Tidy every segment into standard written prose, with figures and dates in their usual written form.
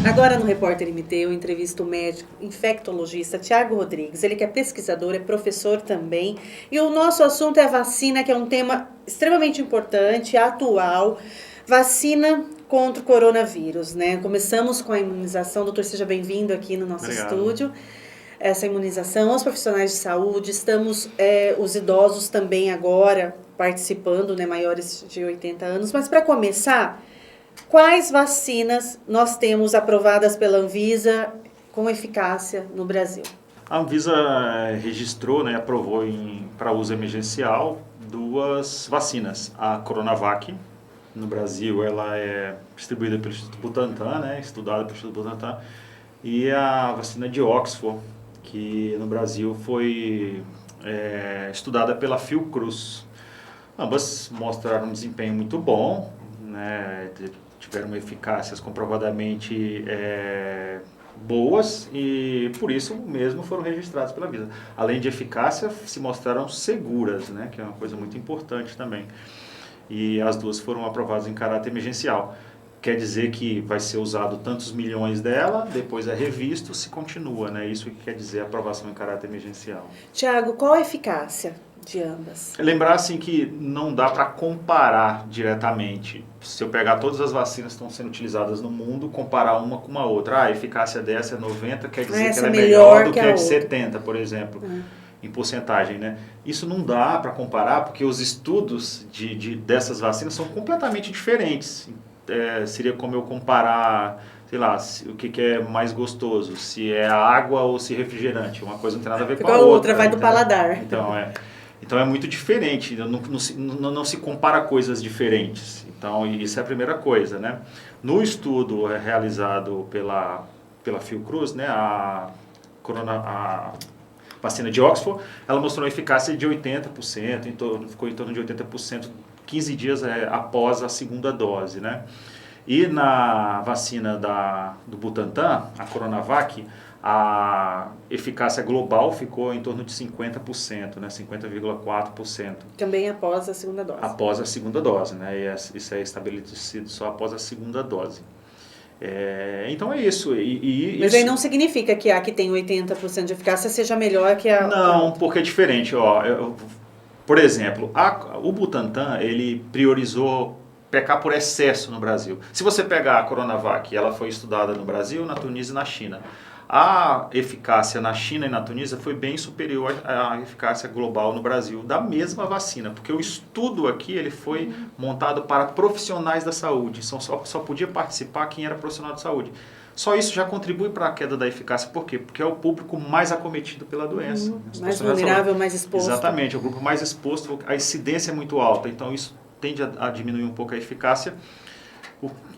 Agora no Repórter MT eu entrevisto o médico infectologista Tiago Rodrigues, ele que é pesquisador, é professor também, e o nosso assunto é a vacina, que é um tema extremamente importante, atual, vacina contra o coronavírus, né? Começamos com a imunização, doutor, seja bem-vindo aqui no nosso estúdio. Essa imunização aos profissionais de saúde, estamos os idosos também agora participando, né, maiores de 80 anos, mas para começar, quais vacinas nós temos aprovadas pela Anvisa com eficácia no Brasil? A Anvisa registrou, né, aprovou para uso emergencial 2 vacinas. A Coronavac, no Brasil, ela é distribuída pelo Instituto Butantan, né, estudada pelo Instituto Butantan, e a vacina de Oxford, que no Brasil foi estudada pela Fiocruz. Ambas mostraram um desempenho muito bom, né, tiveram eficácias comprovadamente boas e por isso mesmo foram registradas pela Anvisa. Além de eficácia, se mostraram seguras, né, que é uma coisa muito importante também. E as 2 foram aprovadas em caráter emergencial. Quer dizer que vai ser usado tantos milhões dela, depois é revisto, se continua, né? Isso que quer dizer aprovação em caráter emergencial. Tiago, qual a eficácia de ambas? Lembrar assim que não dá para comparar diretamente. Se eu pegar todas as vacinas que estão sendo utilizadas no mundo, comparar uma com uma outra. A eficácia dessa é 90, quer dizer que ela é melhor do que a de 70, por exemplo, em porcentagem, né? Isso não dá para comparar porque os estudos dessas vacinas são completamente diferentes. Seria como eu comparar, sei lá, o que é mais gostoso, se é água ou se é refrigerante. Uma coisa não tem nada a ver com a outra. Vai do paladar. Então é muito diferente, não se compara coisas diferentes. Então isso é a primeira coisa, né? No estudo realizado pela Fiocruz, né, a vacina de Oxford, ela mostrou uma eficácia de 80%, ficou em torno de 80%, 15 dias após a segunda dose, né? E na vacina do Butantan, a Coronavac, a eficácia global ficou em torno de 50%, né? 50,4%. Também após a segunda dose. Após a segunda dose, né? E isso é estabelecido só após a segunda dose. Então é isso. Mas aí não significa que a que tem 80% de eficácia seja melhor que a... Não, porque é diferente. Por exemplo, o Butantan, ele priorizou pecar por excesso no Brasil. Se você pegar a Coronavac, ela foi estudada no Brasil, na Tunísia e na China. A eficácia na China e na Tunísia foi bem superior à eficácia global no Brasil, da mesma vacina, porque o estudo aqui ele foi montado para profissionais da saúde, só podia participar quem era profissional de saúde. Só isso já contribui para a queda da eficácia. Por quê? Porque é o público mais acometido pela doença. Mais vulnerável, mais exposto. Exatamente, é o grupo mais exposto, a incidência é muito alta, então isso tende a diminuir um pouco a eficácia.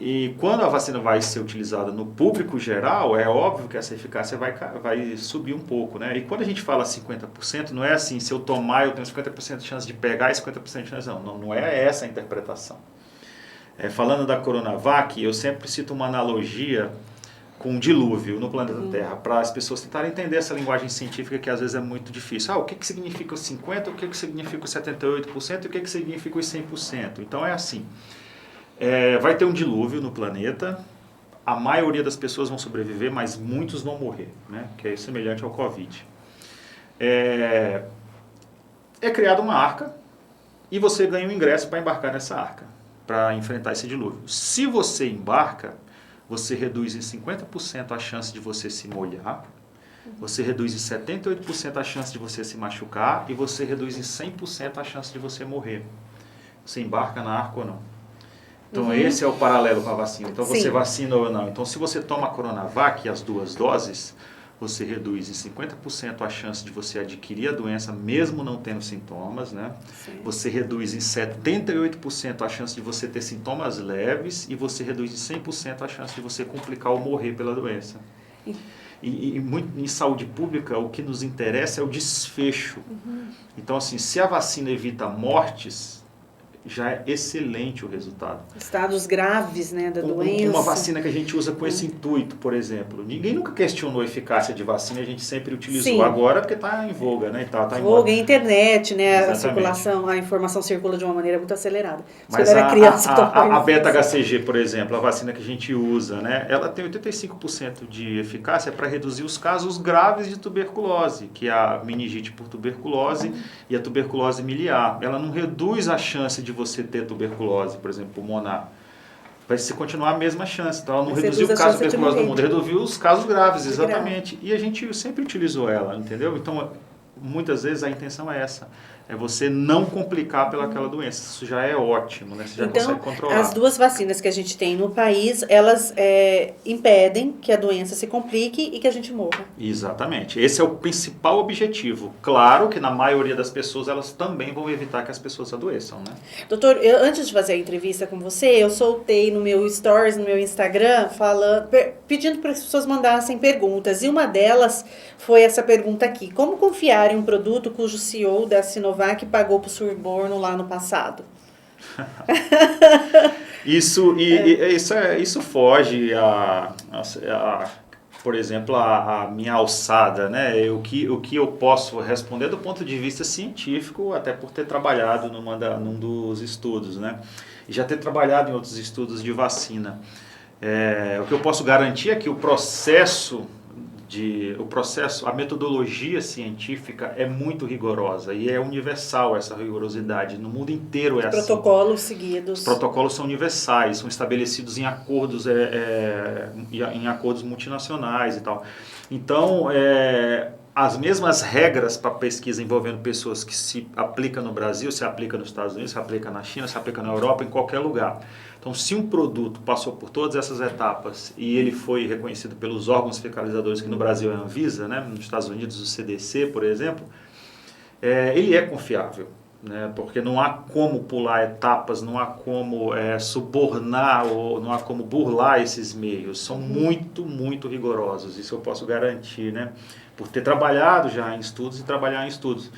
E quando a vacina vai ser utilizada no público geral, é óbvio que essa eficácia vai subir um pouco, né? E quando a gente fala 50%, não é assim, se eu tomar eu tenho 50% de chance de pegar e 50% de chance, não é essa a interpretação. Falando da Coronavac, eu sempre cito uma analogia com um dilúvio no planeta Terra, para as pessoas tentarem entender essa linguagem científica que às vezes é muito difícil. O que significa os 50%, o que significa os 78% e o que significa os 100%? Então é assim, vai ter um dilúvio no planeta, a maioria das pessoas vão sobreviver, mas muitos vão morrer, né? Que é semelhante ao Covid. É criada uma arca e você ganha um ingresso para embarcar nessa arca, para enfrentar esse dilúvio. Se você embarca, você reduz em 50% a chance de você se molhar, você reduz em 78% a chance de você se machucar e você reduz em 100% a chance de você morrer. Você embarca na arca ou não? Então esse é o paralelo com a vacina. Então você vacina ou não. Então se você toma a Coronavac, as 2 doses, você reduz em 50% a chance de você adquirir a doença mesmo não tendo sintomas, né? Sim. Você reduz em 78% a chance de você ter sintomas leves e você reduz em 100% a chance de você complicar ou morrer pela doença. E muito, em saúde pública, o que nos interessa é o desfecho. Então, assim, se a vacina evita mortes, já é excelente o resultado. Estados graves, né, da doença. Uma vacina que a gente usa com esse intuito, por exemplo. Ninguém nunca questionou a eficácia de vacina, a gente sempre utilizou. Sim. Agora porque está em voga, né? Tá em voga, a internet, né? Exatamente. A circulação, a informação circula de uma maneira muito acelerada. Mas a beta-HCG, por exemplo, a vacina que a gente usa, né? Ela tem 85% de eficácia para reduzir os casos graves de tuberculose, que é a meningite por tuberculose e a tuberculose miliar. Ela não reduz a chance de você ter tuberculose, por exemplo, pulmonar. Vai se continuar a mesma chance. Então, ela não reduziu o caso de tuberculose do mundo, reduziu os casos graves, exatamente. E a gente sempre utilizou ela, entendeu? Então, muitas vezes a intenção é essa. É você não complicar pelaquela doença. Isso já é ótimo, né? Você já consegue controlar. As duas vacinas que a gente tem no país, elas impedem que a doença se complique e que a gente morra. Exatamente. Esse é o principal objetivo. Claro que na maioria das pessoas, elas também vão evitar que as pessoas adoeçam, né? Doutor, antes de fazer a entrevista com você, eu soltei no meu stories, no meu Instagram, pedindo para as pessoas mandassem perguntas. E uma delas foi essa pergunta aqui. Como confiar em um produto cujo CEO da Sinovac pagou para o suborno lá no passado? Isso foge por exemplo, a minha alçada, né? O que eu posso responder do ponto de vista científico, até por ter trabalhado num dos estudos, né? E já ter trabalhado em outros estudos de vacina. O que eu posso garantir é que a metodologia científica é muito rigorosa e é universal essa rigorosidade. No mundo inteiro é assim. Protocolos seguidos. Os protocolos são universais, são estabelecidos em acordos, em acordos multinacionais e tal. Então, as mesmas regras para pesquisa envolvendo pessoas que se aplica no Brasil, se aplica nos Estados Unidos, se aplica na China, se aplica na Europa, em qualquer lugar. Então, se um produto passou por todas essas etapas e ele foi reconhecido pelos órgãos fiscalizadores, que no Brasil é a Anvisa, né? Nos Estados Unidos o CDC, por exemplo, ele é confiável, né? Porque não há como pular etapas, não há como subornar ou não há como burlar esses meios. São muito, muito rigorosos, isso eu posso garantir, né? Por ter trabalhado já em estudos e trabalhar em estudos.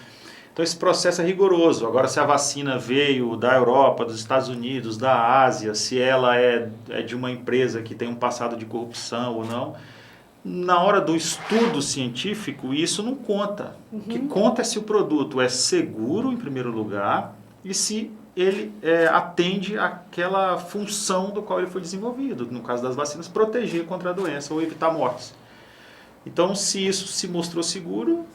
Então esse processo é rigoroso. Agora, se a vacina veio da Europa, dos Estados Unidos, da Ásia, se ela é de uma empresa que tem um passado de corrupção ou não, na hora do estudo científico, isso não conta. O que conta é se o produto é seguro, em primeiro lugar, e se ele atende àquela função do qual ele foi desenvolvido. No caso das vacinas, proteger contra a doença ou evitar mortes. Então, se isso se mostrou seguro,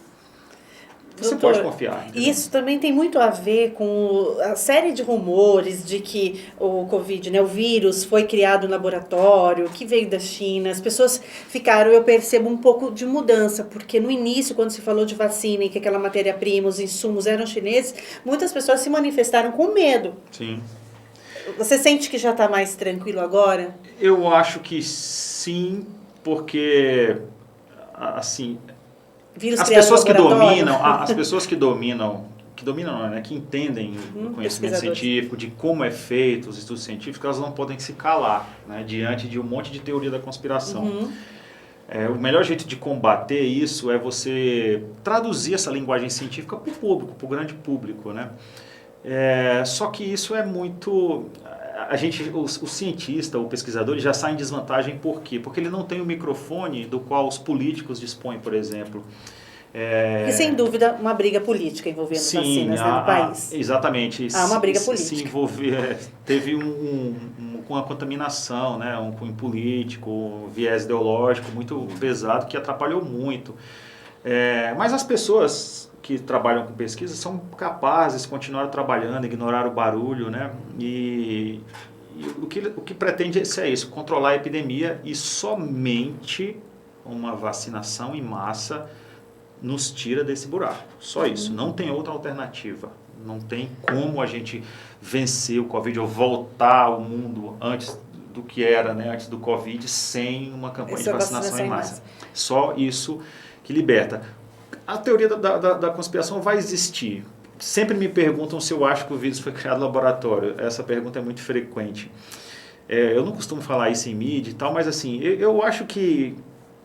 você pode confiar. Entendeu? Isso também tem muito a ver com a série de rumores de que o Covid, né, o vírus, foi criado no laboratório, que veio da China. As pessoas ficaram, eu percebo, um pouco de mudança, porque no início, quando se falou de vacina e que aquela matéria-prima, os insumos eram chineses, muitas pessoas se manifestaram com medo. Sim. Você sente que já está mais tranquilo agora? Eu acho que sim, porque, assim... As pessoas que dominam, né, que entendem o conhecimento científico, de como é feito os estudos científicos, elas não podem se calar, né, diante de um monte de teoria da conspiração. O melhor jeito de combater isso é você traduzir essa linguagem científica para o público, para o grande público, né? Só que isso é muito... o cientista, o pesquisador, ele já sai em desvantagem por quê? Porque ele não tem o microfone do qual os políticos dispõem, por exemplo. E sem dúvida uma briga política envolvendo vacinas no país. Exatamente. Há uma briga política. Se envolver, teve uma contaminação, né, um cunho político, um viés ideológico muito pesado que atrapalhou muito. Mas as pessoas que trabalham com pesquisa são capazes de continuar trabalhando, ignorar o barulho, né? E o que pretende é isso, controlar a epidemia, e somente uma vacinação em massa nos tira desse buraco. Só isso, não tem outra alternativa. Não tem como a gente vencer o Covid ou voltar ao mundo antes do que era, né, antes do Covid, sem uma campanha de vacinação em massa. Só isso que liberta. A teoria da conspiração vai existir. Sempre me perguntam se eu acho que o vírus foi criado no laboratório. Essa pergunta é muito frequente. Eu não costumo falar isso em mídia e tal, mas assim, eu acho que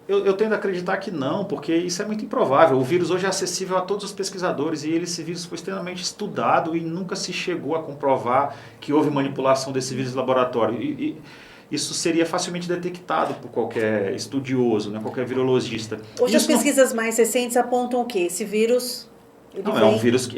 Eu tendo a acreditar que não, porque isso é muito improvável. O vírus hoje é acessível a todos os pesquisadores e esse vírus foi extremamente estudado e nunca se chegou a comprovar que houve manipulação desse vírus em laboratório. Isso seria facilmente detectado por qualquer estudioso, né, qualquer virologista. Hoje isso as pesquisas mais recentes apontam o quê? Esse vírus... Não, é um vírus que,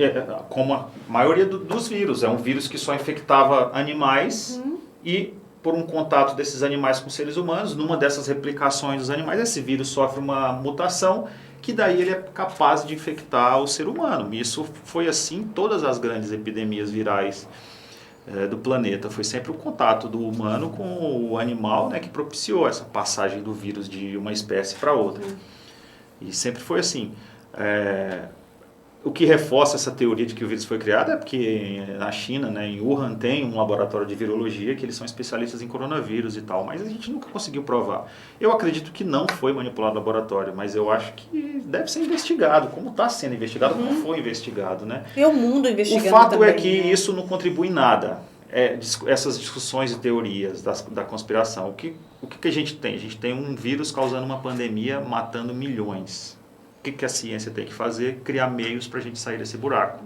como a maioria dos vírus, é um vírus que só infectava animais e por um contato desses animais com seres humanos, numa dessas replicações dos animais, esse vírus sofre uma mutação que daí ele é capaz de infectar o ser humano. E isso foi assim em todas as grandes epidemias virais do planeta. Foi sempre o contato do humano com o animal, né, que propiciou essa passagem do vírus de uma espécie para outra. E sempre foi assim. O que reforça essa teoria de que o vírus foi criado é porque na China, né, em Wuhan, tem um laboratório de virologia que eles são especialistas em coronavírus e tal, mas a gente nunca conseguiu provar. Eu acredito que não foi manipulado no laboratório, mas eu acho que deve ser investigado, como está sendo investigado, como foi investigado, né? E o mundo investigando também. O fato também, é que né? Isso não contribui em nada. Essas discussões e teorias da conspiração. O que a gente tem? A gente tem um vírus causando uma pandemia, matando milhões. O que a ciência tem que fazer? Criar meios para a gente sair desse buraco.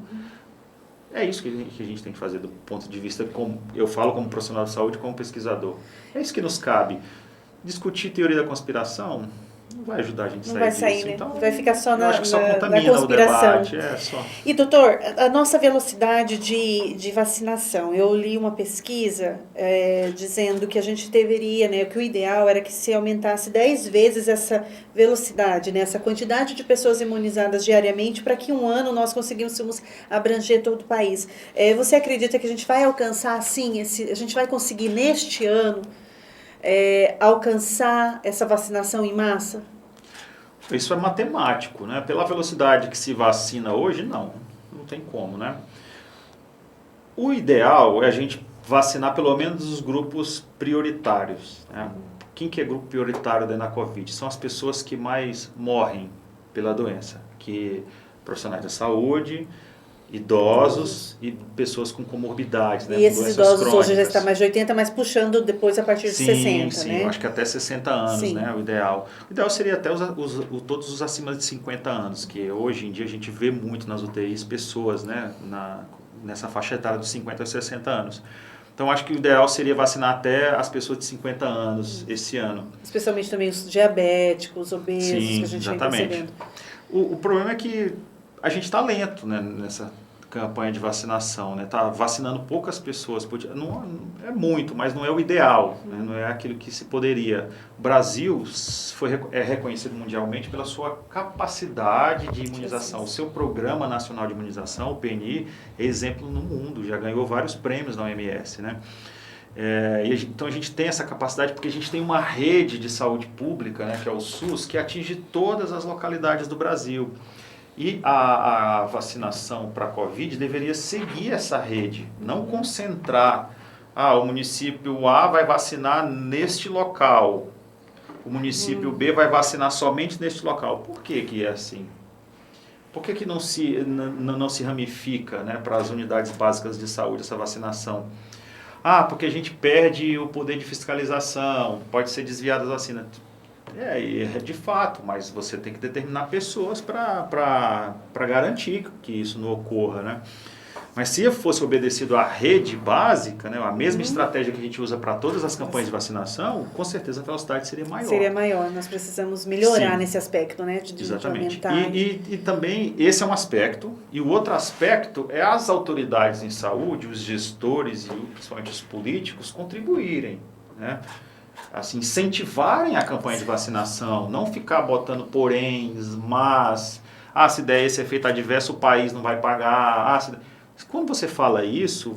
É isso que a gente tem que fazer do ponto de vista, eu falo como profissional de saúde, como pesquisador. É isso que nos cabe. Discutir teoria da conspiração não vai ajudar a gente a sair disso. Não vai sair, né? Então, Vai ficar só na contamina conspiração. O debate. Só. E, doutor, a nossa velocidade de vacinação, eu li uma pesquisa dizendo que a gente deveria, né, que o ideal era que se aumentasse 10 vezes essa velocidade, né, essa quantidade de pessoas imunizadas diariamente, para que um ano nós conseguíssemos abranger todo o país. Você acredita que a gente vai alcançar, assim, a gente vai conseguir neste ano alcançar essa vacinação em massa? Isso é matemático, né? Pela velocidade que se vacina hoje, não tem como, né? O ideal é a gente vacinar pelo menos os grupos prioritários, né? Quem que é grupo prioritário da Covid? São as pessoas que mais morrem pela doença, que profissionais da saúde, idosos e pessoas com comorbidades, né? E esses idosos crônicas. hoje já estão mais de 80, mas puxando depois a partir de 60, sim, né? Eu acho que até 60 anos, né? O ideal. O ideal seria até todos os acima de 50 anos, que hoje em dia a gente vê muito nas UTIs pessoas, né? Nessa faixa etária dos 50 a 60 anos. Então, acho que o ideal seria vacinar até as pessoas de 50 anos esse ano. Especialmente também os diabéticos, obesos, que a gente vem percebendo. O problema é que a gente está lento, né, nessa campanha de vacinação, né? Tá vacinando poucas pessoas, não é muito, mas não é o ideal, né? Não é aquilo que se poderia. O Brasil é reconhecido mundialmente pela sua capacidade de imunização. O seu Programa Nacional de Imunização, o PNI, é exemplo no mundo, já ganhou vários prêmios na OMS, né? Então a gente tem essa capacidade porque a gente tem uma rede de saúde pública, né, que é o SUS, que atinge todas as localidades do Brasil. E a vacinação para a Covid deveria seguir essa rede, não concentrar. O município A vai vacinar neste local, o município B vai vacinar somente neste local. Por que é assim? Por que não se ramifica, né, para as unidades básicas de saúde essa vacinação? Porque a gente perde o poder de fiscalização, pode ser desviada a vacina. De fato, mas você tem que determinar pessoas para garantir que isso não ocorra, né? Mas se fosse obedecido à rede básica, né, a mesma estratégia que a gente usa para todas as campanhas de vacinação, com certeza a velocidade seria maior. Seria maior, nós precisamos melhorar nesse aspecto, né? Exatamente. De aumentar. E também, esse é um aspecto, e o outro aspecto é as autoridades em saúde, os gestores e principalmente os políticos contribuírem, né? Assim, incentivarem a campanha de vacinação, não ficar botando poréns, mas, se der esse efeito adverso, o país não vai pagar. Quando você fala isso,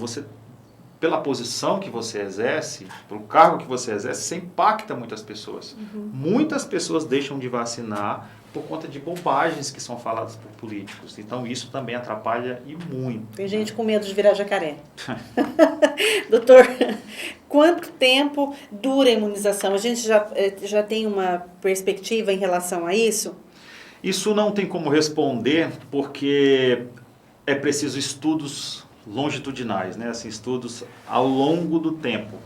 pela posição que você exerce, pelo cargo que você exerce, você impacta muitas pessoas. Muitas pessoas deixam de vacinar por conta de bobagens que são faladas por políticos. Então, isso também atrapalha e muito. Tem gente com medo de virar jacaré. Doutor, quanto tempo dura a imunização? A gente já tem uma perspectiva em relação a isso? Isso não tem como responder, porque é preciso estudos longitudinais, né? Assim, estudos ao longo do tempo.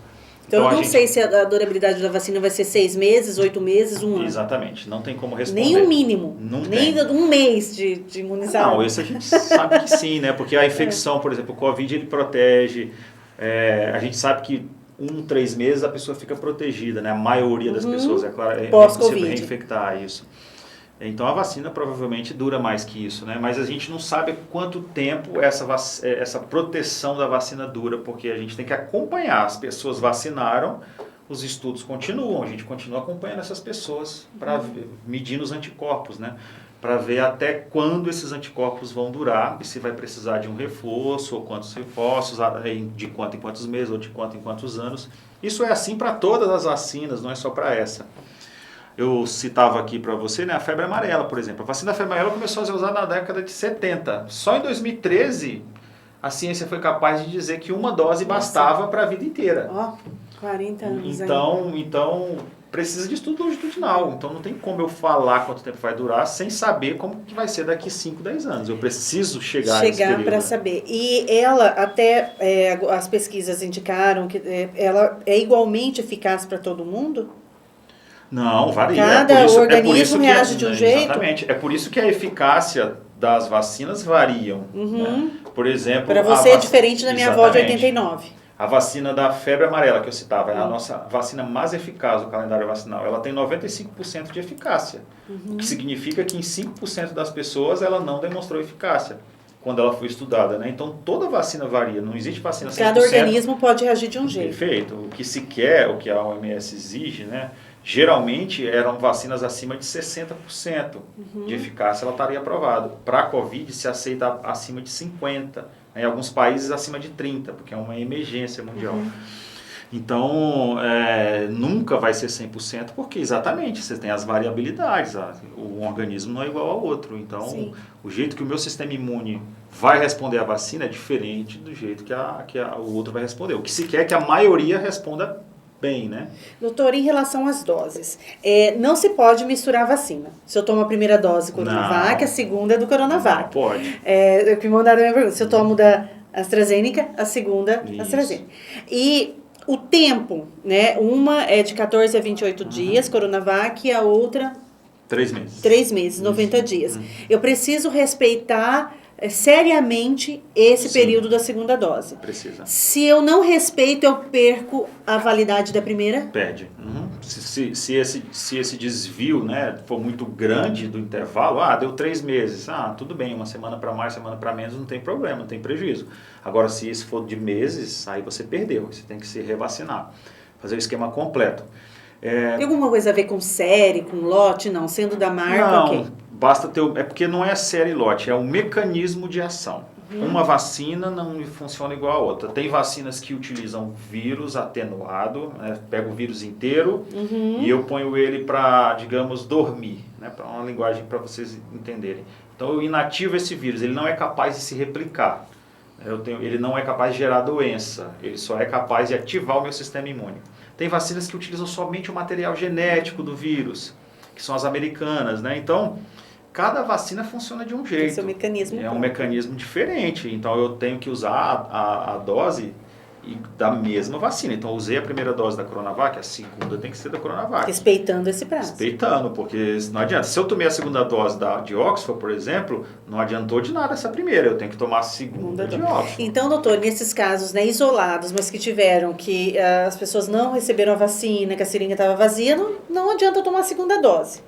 Então, eu não sei se a durabilidade da vacina vai ser 6 meses, 8 meses, 1 ano. Exatamente, não tem como responder. Nem o mínimo, nem um mês de imunizar. Não, isso a gente sabe que sim, né? Porque a infecção, por exemplo, o Covid, ele protege. A gente sabe que 3 meses a pessoa fica protegida, né? A maioria das pessoas, é claro, é possível reinfectar isso. Então a vacina provavelmente dura mais que isso, né? Mas a gente não sabe quanto tempo essa proteção da vacina dura, porque a gente tem que acompanhar. As pessoas vacinaram, os estudos continuam, a gente continua acompanhando essas pessoas para medir os anticorpos, né? Para ver até quando esses anticorpos vão durar e se vai precisar de um reforço, ou quantos reforços, de quanto em quantos meses, ou de quanto em quantos anos. Isso é assim para todas as vacinas, não é só para essa. Eu citava aqui para você, né, a febre amarela, por exemplo. A vacina da febre amarela começou a ser usada na década de 70. Só em 2013, a ciência foi capaz de dizer que uma dose bastava para a vida inteira. 40 anos Então, precisa de estudo longitudinal. Então, não tem como eu falar quanto tempo vai durar sem saber como que vai ser daqui 5, 10 anos. Eu preciso chegar nesse período. Para saber. E ela, até as pesquisas indicaram que ela é igualmente eficaz para todo mundo? Não, varia. Cada organismo reage de um jeito? Exatamente. É por isso que a eficácia das vacinas variam. Né? Por exemplo... Para você é diferente da minha avó de 89. A vacina da febre amarela que eu citava é a nossa vacina mais eficaz do calendário vacinal. Ela tem 95% de eficácia, o que significa que em 5% das pessoas ela não demonstrou eficácia quando ela foi estudada, né? Então toda vacina varia, não existe vacina 100%. Cada organismo pode reagir de um jeito. Perfeito. O que se quer, o que a OMS exige, né? Geralmente eram vacinas acima de 60% de eficácia, ela estaria aprovada. Para a Covid se aceita acima de 50%. Em alguns países acima de 30%, porque é uma emergência mundial. Então, nunca vai ser 100%, porque exatamente, você tem as variabilidades, um organismo não é igual ao outro. Então, o jeito que o meu sistema imune vai responder à vacina é diferente do jeito que o outro vai responder. O que se quer é que a maioria responda bem, né? Doutor, em relação às doses, não se pode misturar a vacina. Se eu tomo a primeira dose do Coronavac, a segunda é do Coronavac. Não pode. Que mandaram a minha pergunta. Se eu tomo da AstraZeneca, a segunda AstraZeneca. E o tempo, né? Uma é de 14 a 28 dias, Coronavac, e a outra... 3 meses. 3 meses, 90 dias. Eu preciso respeitar seriamente esse período da segunda dose. Precisa. Se eu não respeito, eu perco a validade da primeira? Perde. Se esse desvio, né, for muito grande do intervalo, deu 3 meses, tudo bem, uma semana para mais, semana para menos, não tem problema, não tem prejuízo. Agora, se isso for de meses, aí você perdeu, você tem que se revacinar, fazer o esquema completo. Tem alguma coisa a ver com série, com lote? Não, sendo da marca, não, basta ter... É porque não é série e lote, é um mecanismo de ação. Uma vacina não funciona igual a outra. Tem vacinas que utilizam vírus atenuado, né? Pego o vírus inteiro e eu ponho ele para, digamos, dormir, né? Para uma linguagem para vocês entenderem. Então eu inativo esse vírus, ele não é capaz de se replicar. Ele não é capaz de gerar doença, ele só é capaz de ativar o meu sistema imune. Tem vacinas que utilizam somente o material genético do vírus, que são as americanas, né? Então, cada vacina funciona de um jeito. Esse é um mecanismo. É um mecanismo diferente. Então, eu tenho que usar a dose da mesma vacina. Então, eu usei a primeira dose da Coronavac, a segunda tem que ser da Coronavac. Respeitando esse prazo. Respeitando, porque não adianta. Se eu tomei a segunda dose de Oxford, por exemplo, não adiantou de nada essa primeira. Eu tenho que tomar a segunda de Oxford. Então, doutor, nesses casos, né, isolados, mas que tiveram, que as pessoas não receberam a vacina, que a seringa estava vazia, não adianta tomar a segunda dose.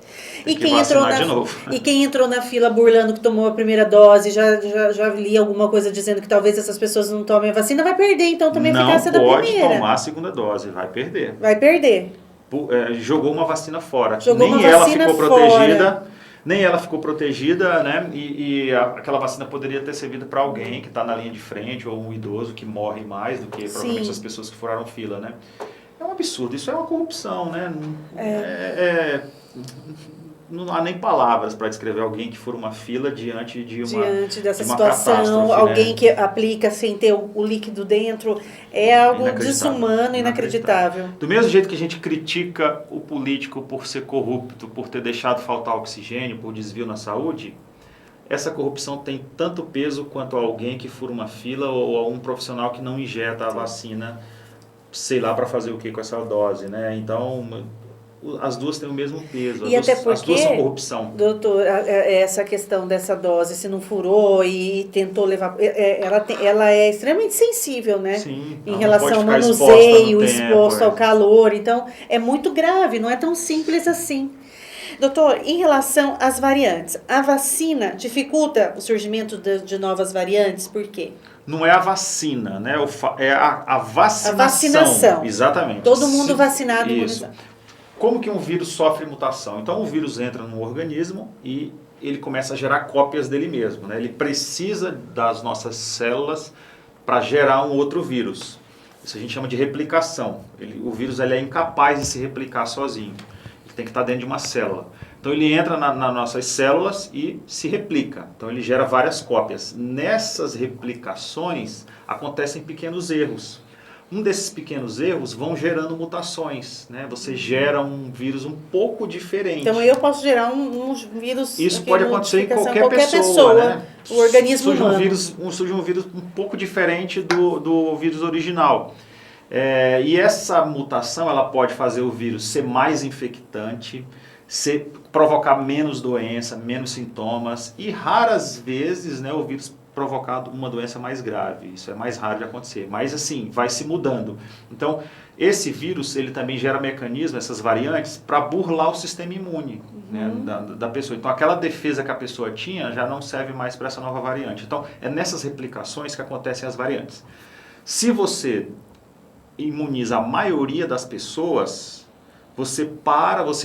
Tem que vacinar de novo. E quem entrou na fila burlando que tomou a primeira dose, já li alguma coisa dizendo que talvez essas pessoas não tomem a vacina, vai perder então também a eficácia da primeira. Não pode tomar a segunda dose, vai perder. Vai perder. Jogou uma vacina fora. Nem ela ficou protegida, né? E aquela vacina poderia ter servido para alguém que está na linha de frente ou um idoso que morre mais do que provavelmente as pessoas que furaram fila, né? É um absurdo, isso é uma corrupção, né? Não há nem palavras para descrever alguém que fura uma fila diante dessa situação, alguém, né, que aplica sem ter o líquido dentro, é algo desumano e inacreditável. Do mesmo jeito que a gente critica o político por ser corrupto, por ter deixado faltar oxigênio, por desvio na saúde, essa corrupção tem tanto peso quanto alguém que fura uma fila ou um profissional que não injeta a vacina sei lá para fazer o que com essa dose, né? Então, as duas têm o mesmo peso, E até porque, as duas são corrupção. doutor, essa questão dessa dose, se não furou e tentou levar, ela é extremamente sensível, né? Sim, Em ela não relação pode ao ficar manuseio, exposta no exposto ao tempo, calor, então é muito grave, não é tão simples assim. Doutor, em relação às variantes, a vacina dificulta o surgimento de novas variantes, por quê? Não é a vacina, né? É a vacinação. A vacinação. Exatamente. Todo mundo vacinado, isso. imunizado. Como que um vírus sofre mutação? Então, o vírus entra no organismo e ele começa a gerar cópias dele mesmo, né? Ele precisa das nossas células para gerar um outro vírus. Isso a gente chama de replicação. O vírus ele é incapaz de se replicar sozinho. Ele tem que estar dentro de uma célula. Então ele entra nas nossas células e se replica. Então ele gera várias cópias. Nessas replicações acontecem pequenos erros. Um desses pequenos erros vão gerando mutações, né? Você gera um vírus um pouco diferente. Então eu posso gerar um vírus... Isso pode acontecer em qualquer pessoa, né? O organismo humano. Surge um vírus um pouco diferente do vírus original. E essa mutação ela pode fazer o vírus ser mais infectante, provocar menos doença, menos sintomas e raras vezes, né, o vírus provocar uma doença mais grave. Isso é mais raro de acontecer, mas assim, vai se mudando. Então, esse vírus, ele também gera mecanismos, essas variantes, para burlar o sistema imune, né, da pessoa. Então, aquela defesa que a pessoa tinha já não serve mais para essa nova variante. Então, é nessas replicações que acontecem as variantes. Se você imuniza a maioria das pessoas, você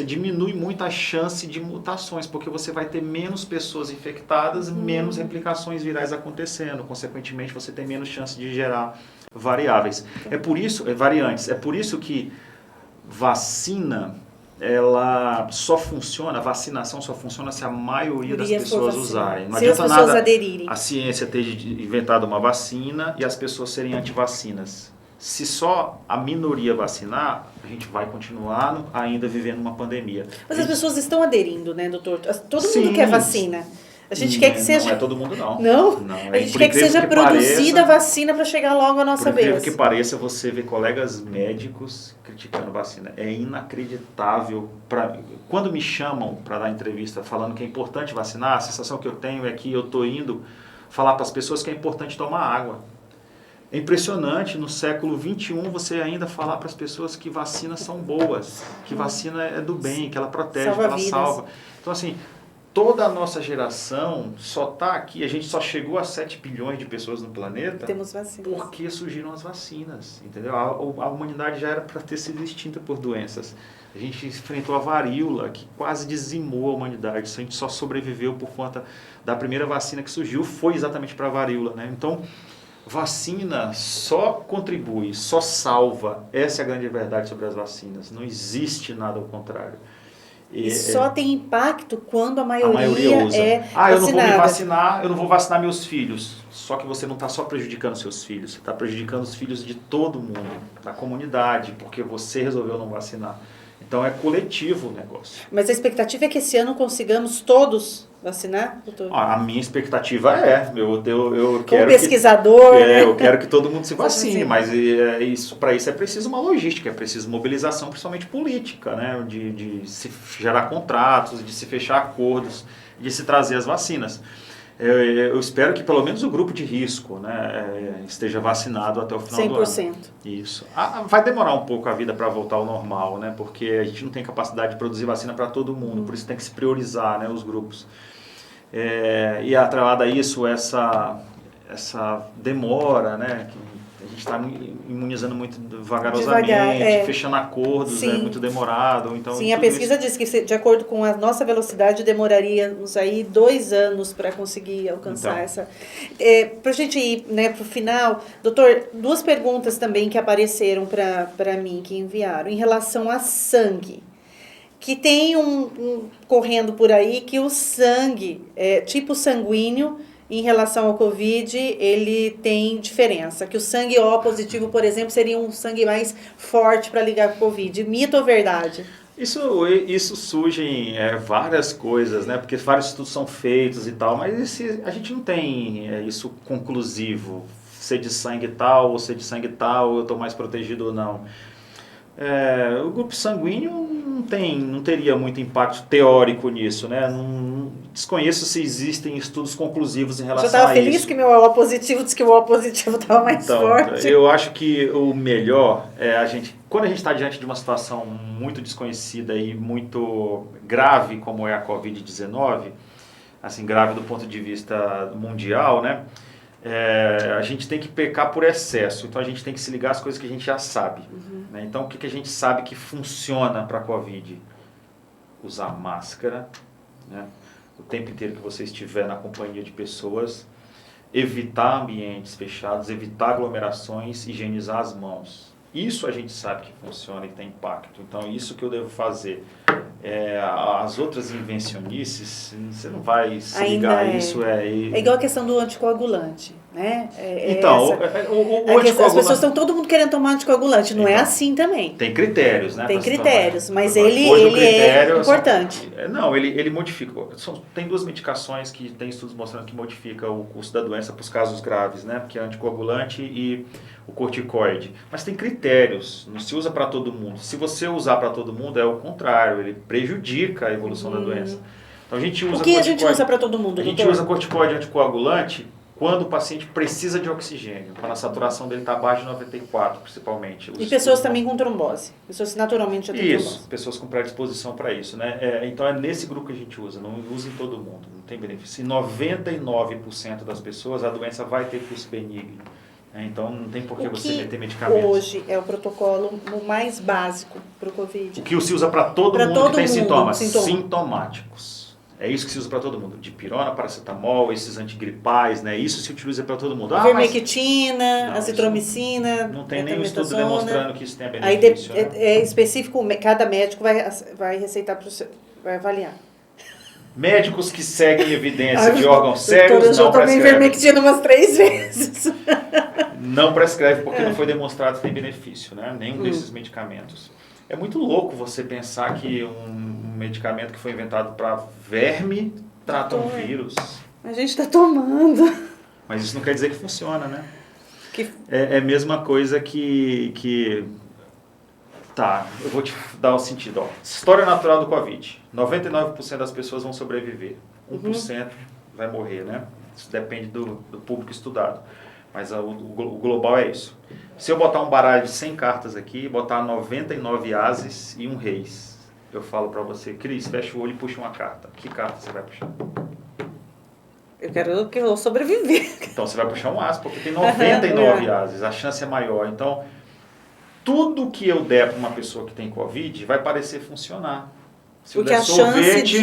diminui muito a chance de mutações, porque você vai ter menos pessoas infectadas, menos replicações virais acontecendo, consequentemente você tem menos chance de gerar variáveis. Variantes. É por isso que vacina, a vacinação só funciona se a maioria das pessoas usarem. Não adianta nada aderirem. A ciência ter inventado uma vacina e as pessoas serem antivacinas. Se só a minoria vacinar, a gente vai continuar ainda vivendo uma pandemia. Mas as pessoas estão aderindo, né, doutor? Todo mundo quer vacina. A gente quer que seja... Não é todo mundo, não. Não? A gente quer que seja produzida a vacina para chegar logo à nossa vez. Por incrível que pareça, você vê colegas médicos criticando vacina. É inacreditável. Quando me chamam para dar entrevista falando que é importante vacinar, a sensação que eu tenho é que eu estou indo falar para as pessoas que é importante tomar água. É impressionante, no século XXI, você ainda falar para as pessoas que vacinas são boas, que vacina é do bem, que ela protege, que ela salva. Então, assim, toda a nossa geração só está aqui, a gente só chegou a 7 bilhões de pessoas no planeta porque surgiram as vacinas, entendeu? A humanidade já era para ter sido extinta por doenças. A gente enfrentou a varíola, que quase dizimou a humanidade. A gente só sobreviveu por conta da primeira vacina que surgiu, foi exatamente para a varíola, né? Então, vacina só contribui, só salva. Essa é a grande verdade sobre as vacinas. Não existe nada ao contrário. E só tem impacto quando a maioria usa. É eu não vou me vacinar, eu não vou vacinar meus filhos. Só que você não está só prejudicando seus filhos, você está prejudicando os filhos de todo mundo, da comunidade, porque você resolveu não vacinar. Então é coletivo o negócio. Mas a expectativa é que esse ano consigamos todos vacinar, doutor? A minha expectativa eu quero como pesquisador, eu quero que todo mundo se vacine, mas para isso é preciso uma logística, é preciso mobilização, principalmente política, né? De se gerar contratos, de se fechar acordos, de se trazer as vacinas. Eu espero que pelo menos o grupo de risco, né, esteja vacinado até o final do ano. 100%. Isso. Vai demorar um pouco a vida para voltar ao normal, né, porque a gente não tem capacidade de produzir vacina para todo mundo, por isso tem que se priorizar, né, os grupos. E atrelado a isso, essa demora, né, que a gente está imunizando muito vagarosamente, fechando acordos, é muito demorado. Então, sim, a pesquisa diz que, de acordo com a nossa velocidade, demoraríamos aí 2 anos para conseguir alcançar essa... para a gente ir, né, para o final, doutor, 2 perguntas também que apareceram para mim, que enviaram, em relação a sangue. Que tem correndo por aí que o sangue, tipo sanguíneo, em relação ao Covid, ele tem diferença. Que o sangue O positivo, por exemplo, seria um sangue mais forte para ligar com o Covid. Mito ou verdade? Isso surgem várias coisas, né? Porque vários estudos são feitos e tal, mas a gente não tem isso conclusivo. ser de sangue tal ou ser de sangue tal, eu estou mais protegido ou não. O grupo sanguíneo não teria muito impacto teórico nisso, né? Desconheço se existem estudos conclusivos em relação a isso. Eu estava feliz que meu O positivo disse que o O positivo estava mais forte. Eu acho que o melhor é quando a gente está diante de uma situação muito desconhecida e muito grave, como é a Covid-19, assim, grave do ponto de vista mundial, né? A gente tem que pecar por excesso, então a gente tem que se ligar às coisas que a gente já sabe. Né? Então, o que a gente sabe que funciona para a Covid? Usar máscara, né? O tempo inteiro que você estiver na companhia de pessoas, evitar ambientes fechados, evitar aglomerações, higienizar as mãos. Isso a gente sabe que funciona e tem impacto. Então, isso que eu devo fazer. As outras invencionices, você não vai se ligar a isso. É igual a questão do anticoagulante, né? O anticoagulante... As pessoas estão todo mundo querendo tomar anticoagulante, não é assim também. Tem critérios, né? Tem critérios, mas ele é importante. Ele modifica. Tem 2 medicações que tem estudos mostrando que modifica o curso da doença para os casos graves, né? Que é o anticoagulante e o corticoide. Mas tem critérios, não se usa para todo mundo. Se você usar para todo mundo, é o contrário, ele prejudica a evolução da doença. Então, a gente usa o que a gente usa para todo mundo, doutor? A gente usa corticoide anticoagulante quando o paciente precisa de oxigênio, quando a saturação dele está abaixo de 94, principalmente. E pessoas também com trombose, pessoas que naturalmente já têm trombose. Isso, pessoas com predisposição para isso, né? Então é nesse grupo que a gente usa, não usa em todo mundo, não tem benefício. Em 99% das pessoas a doença vai ter curso benigno, né? Então não tem por que você meter medicamentos. Hoje é o protocolo mais básico para o Covid. O que se usa para todo mundo que tem sintomas sintomáticos. É isso que se usa para todo mundo. Dipirona, paracetamol, esses antigripais, né? Isso se utiliza para todo mundo. Ivermectina, azitromicina. Não tem nenhum estudo demonstrando que isso tenha benefício. Aí é específico, cada médico vai receitar para o seu, vai avaliar. Médicos que seguem evidência de órgãos sérios não prescrevem. Eu tomei ivermectina umas 3 vezes. Não prescreve porque não foi demonstrado que tem benefício, né? Nenhum desses medicamentos. É muito louco você pensar que um medicamento que foi inventado para verme trata um vírus. A gente está tomando. Mas isso não quer dizer que funciona, né? É a mesma coisa que... Tá, eu vou te dar o sentido. Ó. História natural do Covid. 99% das pessoas vão sobreviver. 1% vai morrer, né? Isso depende do público estudado. Mas o global é isso. Se eu botar um baralho de 100 cartas aqui, botar 99 ases e um reis, eu falo pra você, Cris, fecha o olho e puxa uma carta. Que carta você vai puxar? Eu quero que eu sobreviver. Então você vai puxar um as, porque tem 99 ases, a chance é maior. Então, tudo que eu der para uma pessoa que tem Covid vai parecer funcionar. Se eu der sorvete,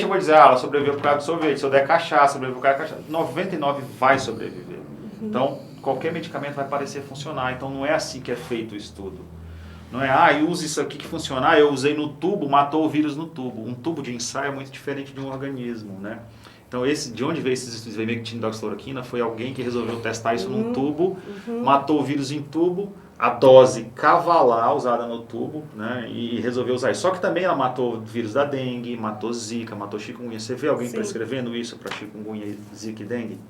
eu vou dizer, ela sobreviveu por causa do sorvete. Se eu der cachaça, sobreviveu por causa da cachaça. 99 vai sobreviver. Então, qualquer medicamento vai parecer funcionar. Então, não é assim que é feito o estudo. Não é, use isso aqui que funciona. Eu usei no tubo, matou o vírus no tubo. Um tubo de ensaio é muito diferente de um organismo, né? Então, de onde veio esses estudos de ivermectina e doxicloroquina? Foi alguém que resolveu testar isso num tubo, matou o vírus em tubo, a dose cavalar usada no tubo, né, e resolveu usar isso. Só que também ela matou o vírus da dengue, matou zika, matou chikungunya. Você vê alguém prescrevendo isso para chikungunya, zika e dengue?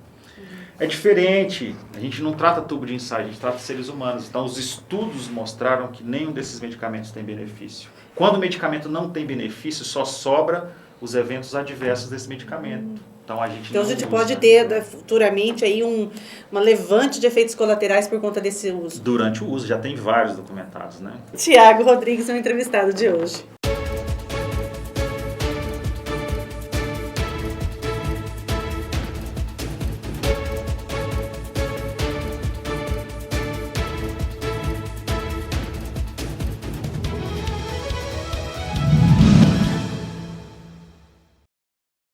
É diferente. A gente não trata tubo de ensaio, a gente trata seres humanos. Então, os estudos mostraram que nenhum desses medicamentos tem benefício. Quando o medicamento não tem benefício, só sobra os eventos adversos desse medicamento. Então a gente pode ter futuramente aí uma levante de efeitos colaterais por conta desse uso. Durante o uso, já tem vários documentados, né? Tiago Rodrigues, meu entrevistado de hoje.